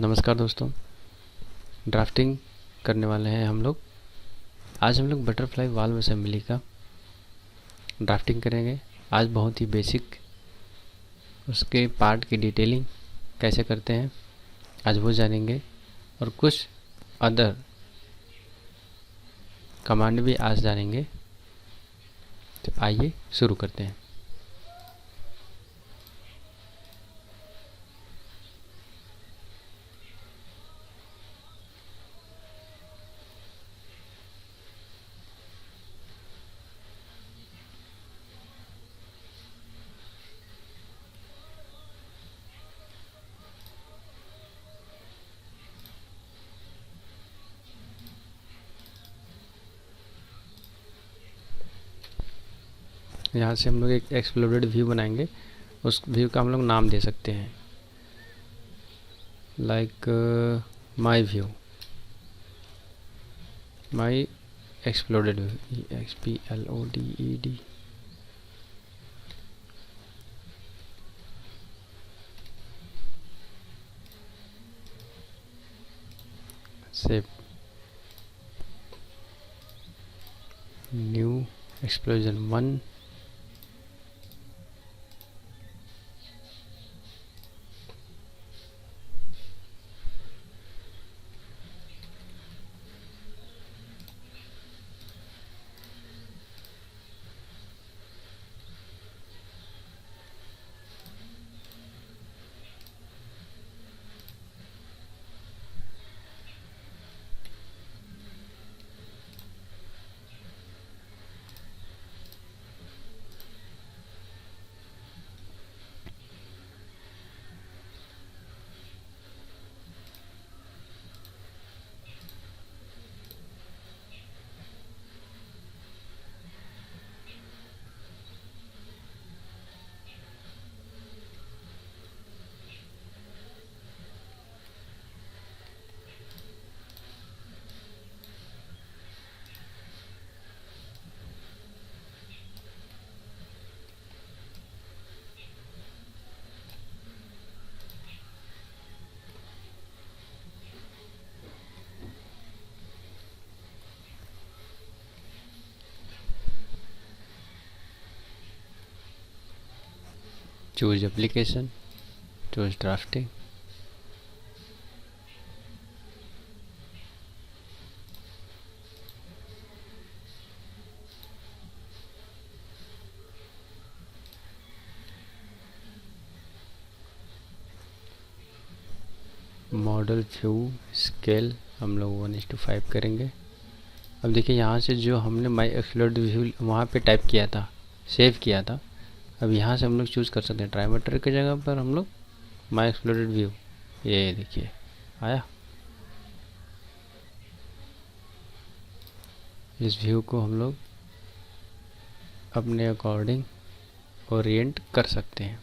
नमस्कार दोस्तों, ड्राफ्टिंग करने वाले हैं हम लोग। आज हम लोग बटरफ्लाई वाल्व असेंबली का ड्राफ्टिंग करेंगे। आज बहुत ही बेसिक उसके पार्ट की डिटेलिंग कैसे करते हैं आज वो जानेंगे, और कुछ अदर कमांड भी आज जानेंगे। तो आइए शुरू करते हैं। यहाँ से हम लोग एक एक्सप्लोडेड व्यू बनाएंगे। उस व्यू का हम लोग नाम दे सकते हैं, like my view, my exploded view, EXPLODED। Save, new explosion 1। choose application, choose drafting। Model view scale हम लोग 1:5 करेंगे। अब देखिए, यहाँ से जो हमने माई एक्सप्लोड व्यू वहाँ पे टाइप किया था, सेव किया था, अब यहाँ से हम लोग चूज़ कर सकते हैं। ट्राइमेटर की जगह पर हम लोग माई एक्सप्लोडेड व्यू, ये देखिए आया। इस व्यू को हम लोग अपने अकॉर्डिंग ओरिएंट कर सकते हैं।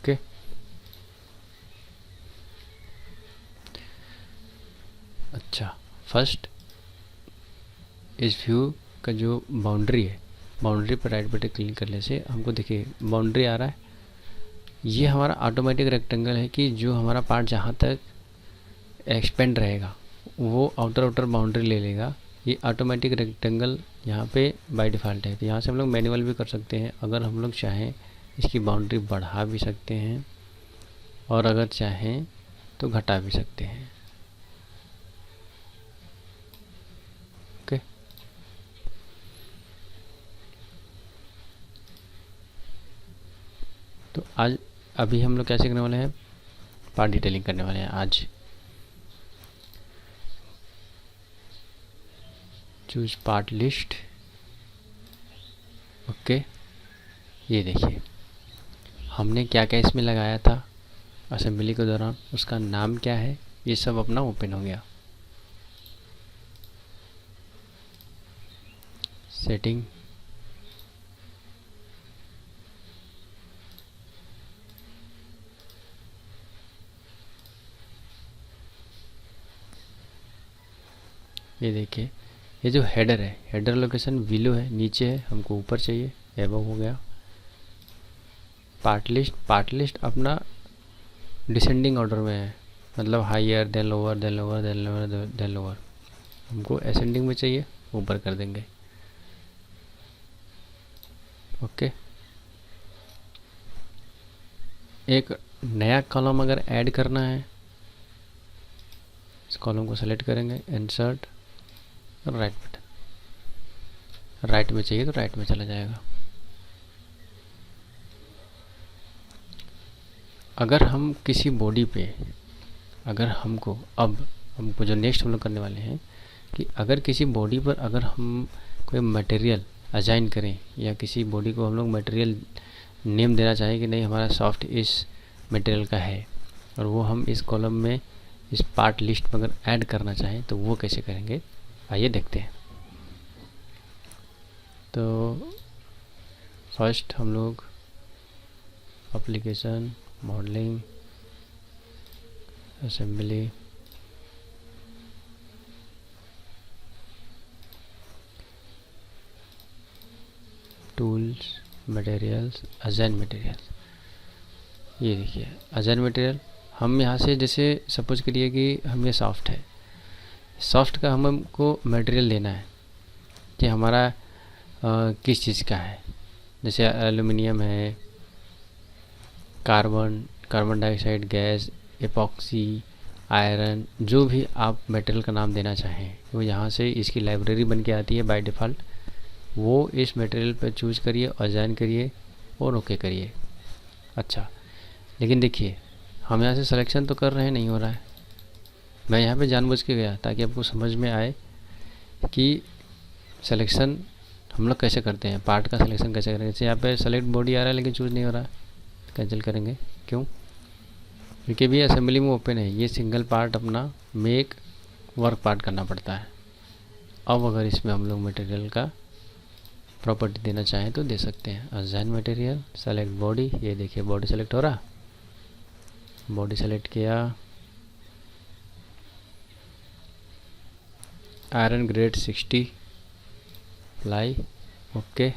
ओके, अच्छा, फर्स्ट इस व्यू का जो बाउंड्री है, बाउंड्री पर राइट बटन क्लिक करने से हमको देखिए बाउंड्री आ रहा है। ये हमारा ऑटोमेटिक रेक्टेंगल है कि जो हमारा पार्ट जहाँ तक एक्सपेंड रहेगा वो आउटर बाउंड्री ले लेगा। ये ऑटोमेटिक रेक्टेंगल यहाँ पे बाय डिफ़ॉल्ट है। तो यहाँ से हम लोग मैनुअल भी कर सकते हैं। अगर हम लोग चाहें इसकी बाउंड्री बढ़ा भी सकते हैं, और अगर चाहें तो घटा भी सकते हैं। ओके, तो आज अभी हम लोग कैसे करने वाले हैं, पार्ट डिटेलिंग करने वाले हैं आज। Choose part list. ओके, ये देखिए हमने क्या क्या इसमें लगाया था असेंबली के दौरान, उसका नाम क्या है, ये सब अपना ओपन हो गया। सेटिंग ये देखिए, ये जो हेडर है, हेडर लोकेशन बिलो है, नीचे है, हमको ऊपर चाहिए, एबव हो गया। पार्ट लिस्ट अपना डिसेंडिंग ऑर्डर में है, मतलब higher than lower than lower than lower than lower. हमको असेंडिंग में चाहिए, ऊपर कर देंगे। ओके, एक नया कॉलम अगर ऐड करना है, इस कॉलम को सेलेक्ट करेंगे, इंसर्ट, राइट बटन, राइट में चाहिए तो राइट में चला जाएगा। अगर हम किसी बॉडी पे, अगर हमको जो नेक्स्ट हम लोग करने वाले हैं कि अगर किसी बॉडी पर अगर हम कोई मटेरियल असाइन करें या किसी बॉडी को हम लोग मटेरियल नेम देना चाहें कि नहीं हमारा सॉफ्ट इस मटेरियल का है, और वो हम इस कॉलम में इस पार्ट लिस्ट में अगर ऐड करना चाहें तो वो कैसे करेंगे, आइए देखते हैं। तो फर्स्ट हम लोग application, modelling, assembly, tools, materials, assign material. ये देखिए असाइन मटेरियल, हम यहाँ से जैसे सपोज करिए कि हम ये सॉफ्ट है, सॉफ्ट का हमको मटेरियल लेना है कि हमारा किस चीज़ का है, जैसे एल्युमिनियम है, carbon dioxide gas, epoxy, iron, जो भी आप मटेरियल का नाम देना चाहें वो यहाँ से इसकी लाइब्रेरी बन के आती है बाय डिफ़ॉल्ट। वो इस मटेरियल पर चूज़ करिए, असाइन करिए और ओके करिए। अच्छा, लेकिन देखिए हम यहाँ से सिलेक्शन तो कर रहे हैं, नहीं हो रहा है। मैं यहाँ पे जानबूझ के गया ताकि आपको समझ में आए कि सिलेक्शन हम लोग कैसे करते हैं, पार्ट का सिलेक्शन कैसे करेंगे। जैसे यहाँ पे सेलेक्ट बॉडी आ रहा है लेकिन चूज़ नहीं हो रहा है, कैंसिल करेंगे। क्यों? क्योंकि भी असेंबली में ओपन है, ये सिंगल पार्ट अपना मेक वर्क पार्ट करना पड़ता है। अब अगर इसमें हम लोग मटेरियल का प्रॉपर्टी देना चाहें तो दे सकते हैं। असाइन मटेरियल, सेलेक्ट बॉडी, ये देखिए बॉडी सेलेक्ट हो रहा, बॉडी सेलेक्ट किया, iron grade 60, apply, okay,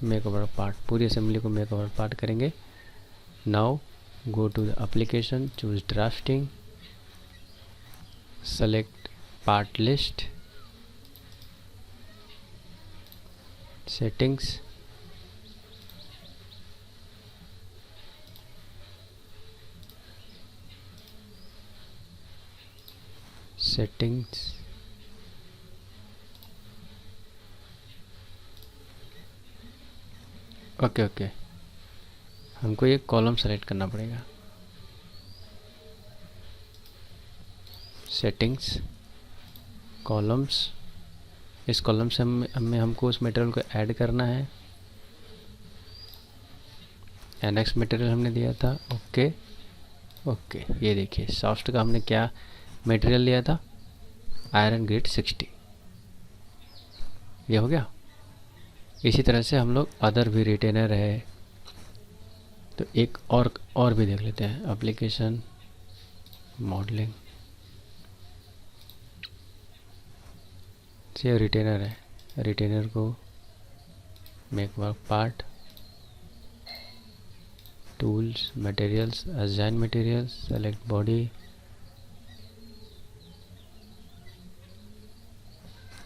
make over part, पूरी असेंबली को मेक ओवर पार्ट करेंगे। Now go to the application, choose drafting, select part list, settings, okay, हमको ये कॉलम सेलेक्ट करना पड़ेगा। सेटिंग्स, कॉलम्स, इस कॉलम से हमें हमको उस मटेरियल को ऐड करना है। एनेक्स मटेरियल हमने दिया था, ओके। ये देखिए सॉफ्ट का हमने क्या मटेरियल लिया था, आयरन ग्रेड 60, ये हो गया। इसी तरह से हम लोग अदर भी रिटेनर है तो एक और भी देख लेते हैं। एप्लीकेशन, मॉडलिंग से रिटेनर है, रिटेनर को make work part, tools, materials, assign materials, select body,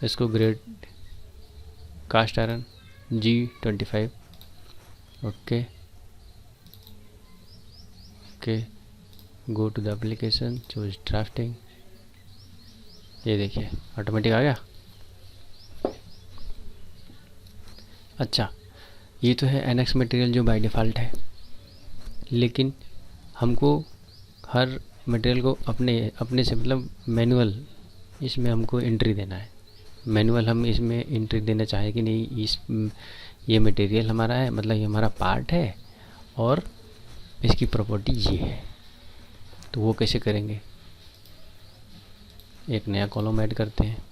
इसको grade cast iron G25, okay, go to the application, choose drafting, ये देखिए ऑटोमेटिक आ गया। अच्छा, ये तो है एनेक्स मटेरियल जो बाय डिफ़ॉल्ट है, लेकिन हमको हर मटेरियल को अपने से मतलब मैनुअल इसमें हमको एंट्री देना है। मैनुअल हम इसमें एंट्री देना चाहें कि नहीं, ये मटेरियल हमारा है, मतलब ये हमारा पार्ट है और इसकी प्रॉपर्टी ये है, तो वो कैसे करेंगे। एक नया कॉलम ऐड करते हैं,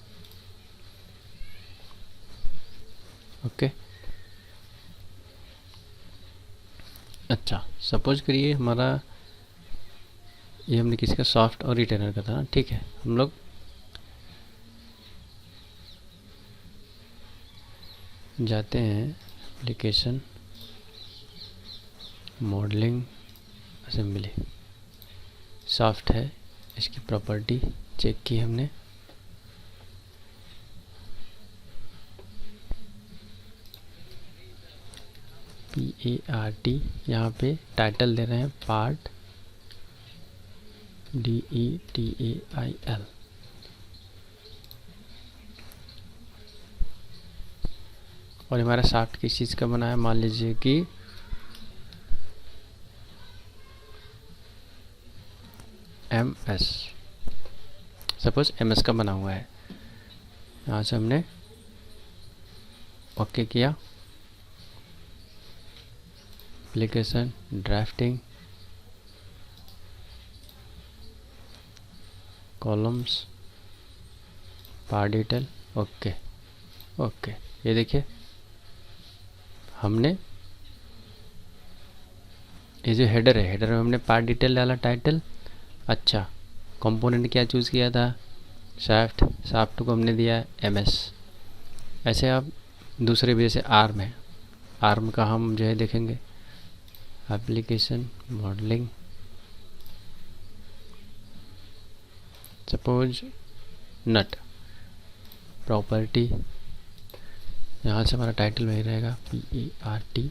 ओके। अच्छा, सपोज करिए हमारा ये हमने किसका, सॉफ्ट और रिटेनर का था ना, ठीक है। हम लोग जाते हैं एप्लीकेशन, मॉडलिंग, असेंबली, सॉफ्ट है, इसकी प्रॉपर्टी चेक की हमने, PART, यहाँ पे टाइटल दे रहे हैं पार्ट, DETAIL। और हमारा सॉफ्ट किस चीज़ का बना है, मान लीजिए कि MS, सपोज MS का बना हुआ है। यहाँ से हमने ओके किया, application, drafting, columns, part detail, okay okay. ये देखिए हमने ये जो हेडर है, हेडर में हमने पार्ट डिटेल डाला, टाइटल, अच्छा। कंपोनेंट क्या चूज़ किया था, सॉफ्ट, सॉफ्ट को हमने दिया MS। ऐसे आप दूसरे भी, जैसे आर्म है, आर्म का हम जो है देखेंगे, application, modelling, suppose nut, property, यहाँ से हमारा टाइटल वही रहेगा, PART,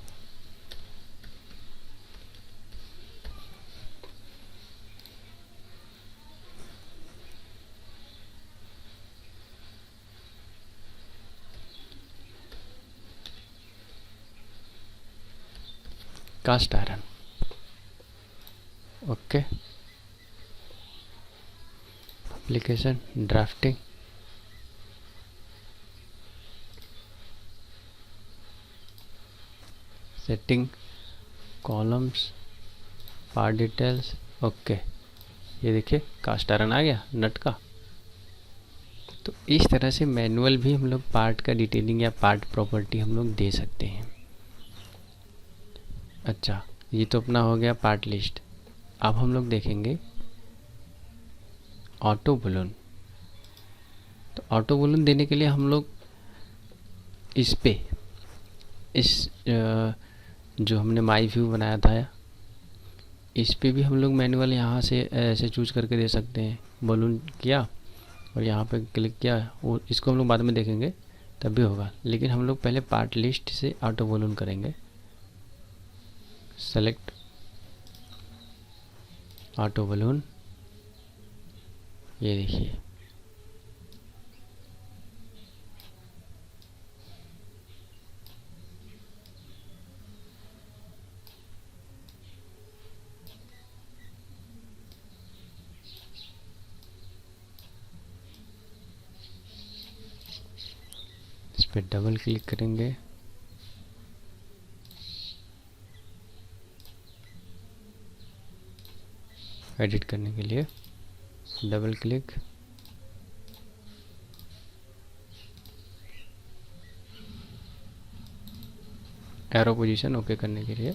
cast iron, okay. Application, drafting, setting, columns, part details, okay. ये देखिए कास्ट आयरन आ गया नट का। तो इस तरह से मैनुअल भी हम लोग पार्ट का डिटेलिंग या पार्ट प्रॉपर्टी हम लोग दे सकते हैं। अच्छा, ये तो अपना हो गया पार्ट लिस्ट। अब हम लोग देखेंगे ऑटो बलून। तो ऑटो बलून देने के लिए हम लोग इस पे, इस जो हमने माई व्यू बनाया था, इस पे भी हम लोग मैनुअल यहाँ से ऐसे चूज करके दे सकते हैं। बलून किया और यहाँ पे क्लिक किया, और इसको हम लोग बाद में देखेंगे तब भी होगा, लेकिन हम लोग पहले पार्ट लिस्ट से ऑटो बलून करेंगे। सेलेक्ट ऑटो बलून, ये देखिए इस पर डबल क्लिक करेंगे, एडिट करने के लिए double click, arrow position okay करने के लिए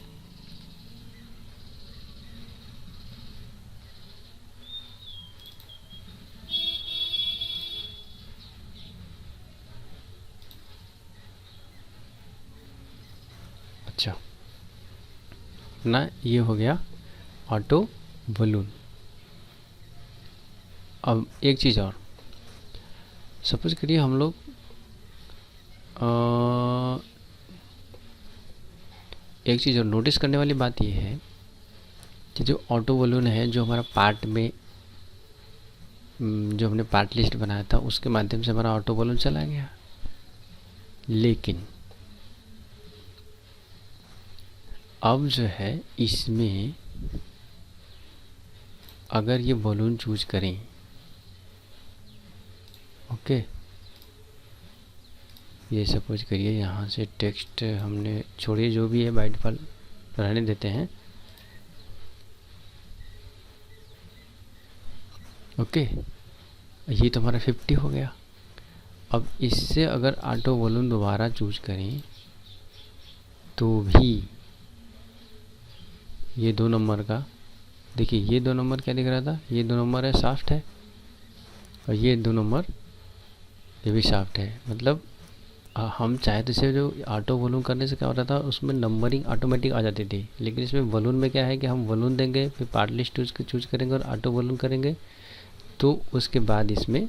अच्छा ना, ये हो गया ऑटो बलून। अब एक चीज़ और, सपोज करिए हम लोग एक चीज़ और नोटिस करने वाली बात ये है कि जो ऑटो बलून है, जो हमारा पार्ट में जो हमने पार्ट लिस्ट बनाया था उसके माध्यम से हमारा ऑटो बलून चला गया, लेकिन अब जो है इसमें अगर ये बलून चूज करें, ओके, ये सपोज करिए यहाँ से टेक्स्ट हमने छोड़िए, जो भी है बाय डिफ़ॉल्ट रहने देते हैं, ओके। ये तो हमारा 50 हो गया। अब इससे अगर ऑटो बलून दोबारा चूज करें तो भी ये 2 नंबर का देखिए ये 2 नंबर क्या दिख रहा था, ये 2 नंबर है शाफ्ट है, और ये 2 नंबर ये भी शाफ्ट है। मतलब हम चाहे तो इसे जो ऑटो वॉल्यूम करने से क्या होता था, उसमें नंबरिंग ऑटोमेटिक आ जाती थी। लेकिन इसमें वॉल्यूम में क्या है कि हम वॉल्यूम देंगे, फिर पार्ट लिस्ट चूज करेंगे और ऑटो वॉल्यूम करेंगे, तो उसके बाद इसमें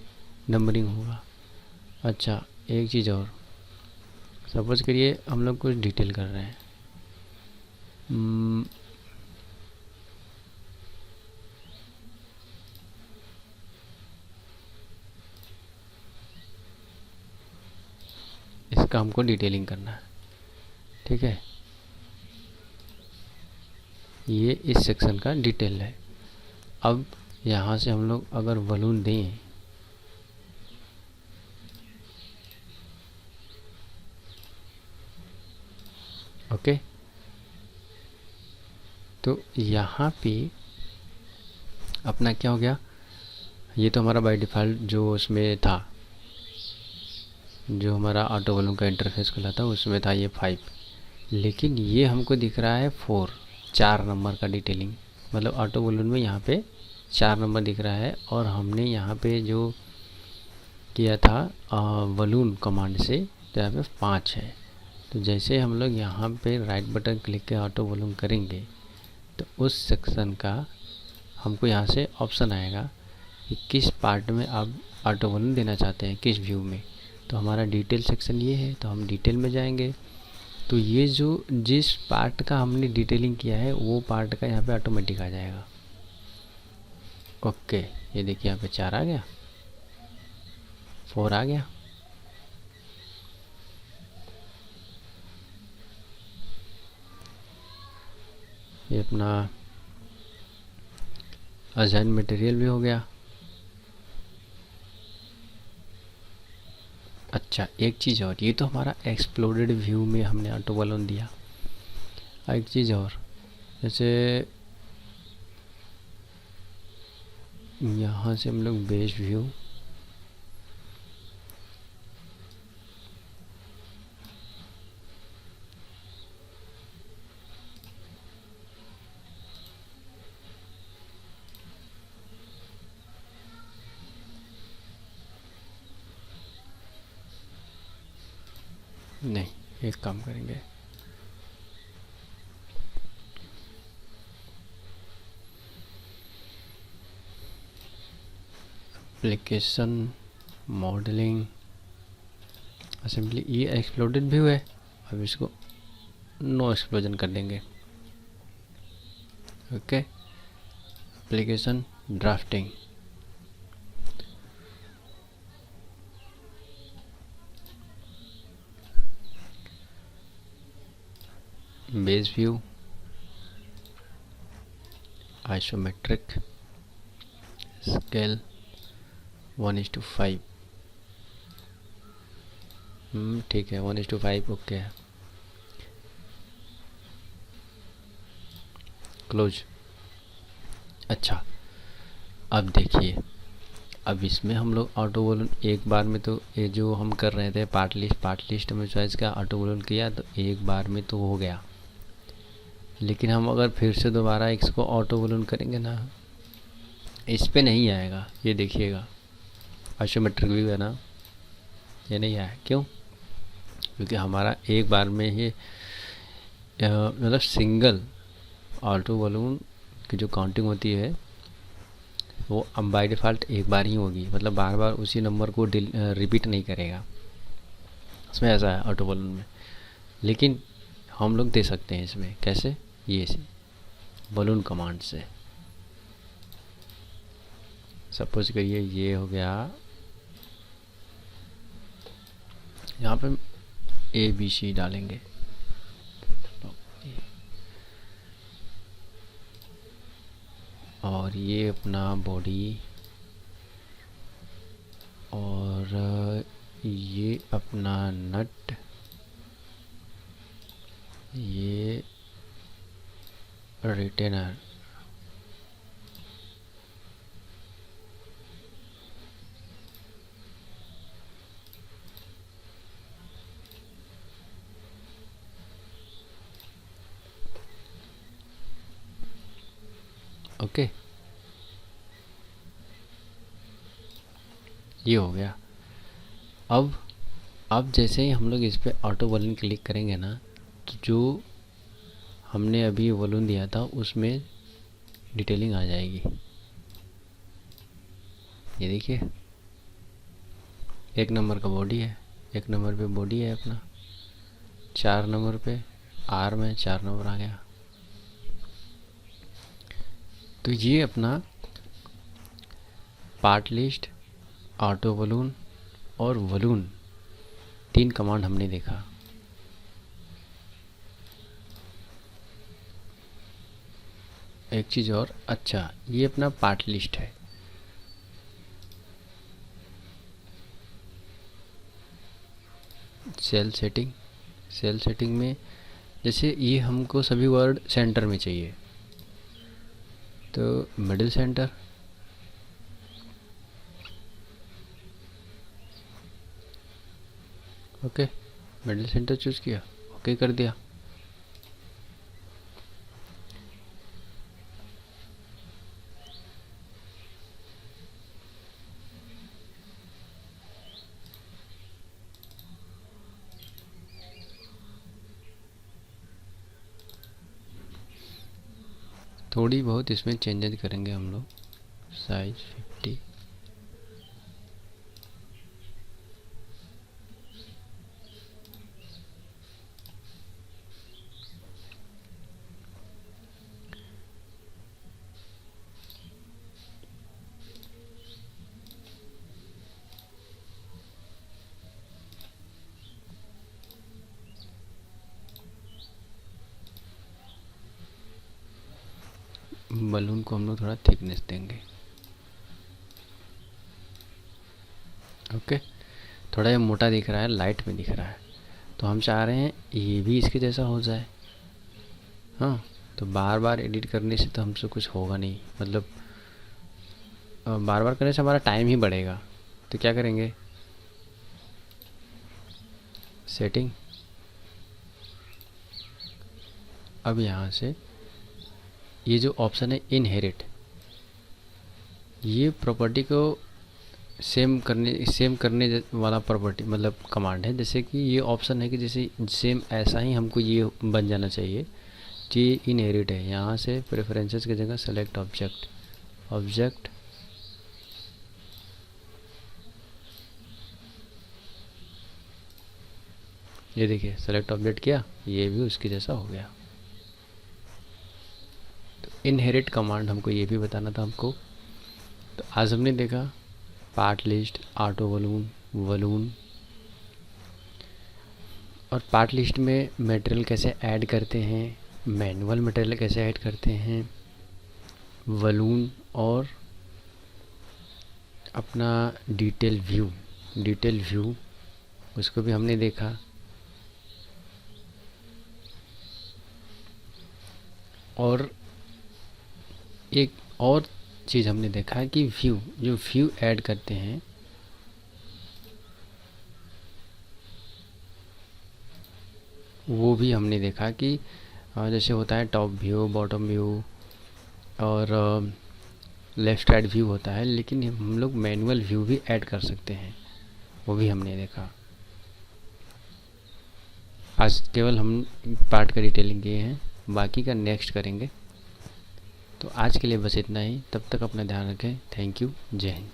नंबरिंग होगा। अच्छा, एक चीज़ और, सपोज करिए हम लोग कुछ डिटेल कर रहे हैं, इसका हमको डिटेलिंग करना है, ठीक है। ये इस सेक्शन का डिटेल है। अब यहाँ से हम लोग अगर वॉल्यूम दें, ओके, तो यहाँ पे अपना क्या हो गया, ये तो हमारा बाय डिफ़ॉल्ट जो उसमें था, जो हमारा ऑटो वॉल्यूम का इंटरफेस खुला था उसमें था ये 5, लेकिन ये हमको दिख रहा है 4, 4 नंबर का डिटेलिंग। मतलब ऑटो वॉल्यूम में यहाँ पे 4 नंबर दिख रहा है, और हमने यहाँ पे जो किया था वॉल्यूम कमांड से, तो यहाँ पे 5 है। तो जैसे हम लोग यहाँ पे राइट बटन क्लिक के ऑटो वॉल्यूम करेंगे, तो उस सेक्शन का हमको यहाँ से ऑप्शन आएगा कि किस पार्ट में आप ऑटो वॉल्यूम देना चाहते हैं, किस व्यू में। तो हमारा डिटेल सेक्शन ये है, तो हम डिटेल में जाएंगे, तो ये जो जिस पार्ट का हमने डिटेलिंग किया है वो पार्ट का यहाँ पे ऑटोमेटिक आ जाएगा। ओके, ये देखिए यहाँ पे 4 आ गया, 4 आ गया। ये अपना असाइन मटेरियल भी हो गया। अच्छा, एक चीज़ और, ये तो हमारा एक्सप्लोडेड व्यू में हमने ऑटो वॉल्यूम दिया। एक चीज़ और, जैसे यहाँ से हम लोग बेस व्यू, नहीं, एक काम करेंगे, एप्लीकेशन मॉडलिंग असेंबली, ये एक्सप्लोडेड व्यू है। अब इसको नो एक्सप्लोजन कर देंगे। Okay, application drafting, base view, isometric, scale 1:5, ठीक है, 1:5 ओके है। क्लोज। अच्छा, अब देखिए, अब इसमें हम लोग ऑटो वॉल्यूम एक बार में, तो ये जो हम कर रहे थे पार्ट लिस्ट में चॉइस का ऑटो वॉल्यूम किया, तो एक बार में तो हो गया। लेकिन हम अगर फिर से दोबारा इसको ऑटो वॉल्यूम करेंगे ना, इस पे नहीं आएगा। ये देखिएगा आइसोमेट्रिक व्यू है ना, ये नहीं आया। क्यों? क्योंकि हमारा एक बार में ही मतलब सिंगल ऑटो वॉल्यूम की जो काउंटिंग होती है वो बाय डिफ़ॉल्ट एक बार ही होगी। मतलब बार बार उसी नंबर को रिपीट नहीं करेगा, इसमें ऐसा है ऑटो वॉल्यूम में। लेकिन हम लोग दे सकते हैं इसमें, कैसे? ये से वॉल्यूम कमांड से। सपोज करिए ये हो गया, यहाँ पे ABC डालेंगे, और ये अपना बॉडी, और ये अपना नट, ये रिटेनर, ओके, ये हो गया। अब जैसे ही हम लोग इस पे ऑटो वॉल्यूम क्लिक करेंगे ना, तो जो हमने अभी वॉल्यूम दिया था उसमें डिटेलिंग आ जाएगी। ये देखिए, 1 नंबर का बॉडी है, 1 नंबर पे बॉडी है अपना, 4 नंबर पे आर्म है, 4 नंबर आ गया। तो ये अपना पार्ट लिस्ट, ऑटो वॉल्यूम और वॉल्यूम 3 कमांड हमने देखा। एक चीज़ और, अच्छा ये अपना पार्ट लिस्ट है। सेल सेटिंग में जैसे ये हमको सभी वर्ड सेंटर में चाहिए, तो middle centre, okay, middle centre choose किया, ओके कर दिया। थोड़ी बहुत इसमें चेंजेस करेंगे हम लोग, साइज 50, बलून को हम लोग थोड़ा थिकनेस देंगे, ओके। थोड़ा ये मोटा दिख रहा है, लाइट में दिख रहा है, तो हम चाह रहे हैं ये भी इसके जैसा हो जाए। हाँ, तो बार बार एडिट करने से तो हमसे कुछ होगा नहीं, मतलब बार बार करने से हमारा टाइम ही बढ़ेगा। तो क्या करेंगे, सेटिंग, अब यहाँ से ये जो ऑप्शन है इनहेरिट, ये प्रॉपर्टी को सेम करने वाला प्रॉपर्टी मतलब कमांड है। जैसे कि ये ऑप्शन है कि जैसे सेम ऐसा ही हमको ये बन जाना चाहिए, ये इनहेरिट है। यहाँ से प्रेफरेंसेस की जगह सेलेक्ट ऑब्जेक्ट, ये देखिए सेलेक्ट ऑब्जेक्ट किया, ये भी उसके जैसा हो गया। तो इनहेरिट कमांड हमको ये भी बताना था हमको। तो आज हमने देखा पार्ट लिस्ट, ऑटो वॉल्यूम, और पार्ट लिस्ट में मटेरियल कैसे ऐड करते हैं, मैनुअल मटेरियल कैसे ऐड करते हैं, वॉल्यूम और अपना डिटेल व्यू उसको भी हमने देखा। और एक और चीज़ हमने देखा है कि व्यू ऐड करते हैं, वो भी हमने देखा कि जैसे होता है टॉप व्यू, बॉटम व्यू और लेफ़्ट राइट व्यू होता है, लेकिन हम लोग मैनुअल व्यू भी ऐड कर सकते हैं, वो भी हमने देखा। आज केवल हम पार्ट का डिटेलिंग किए हैं, बाकी का नेक्स्ट करेंगे। तो आज के लिए बस इतना ही, तब तक अपना ध्यान रखें। थैंक यू, जय हिंद।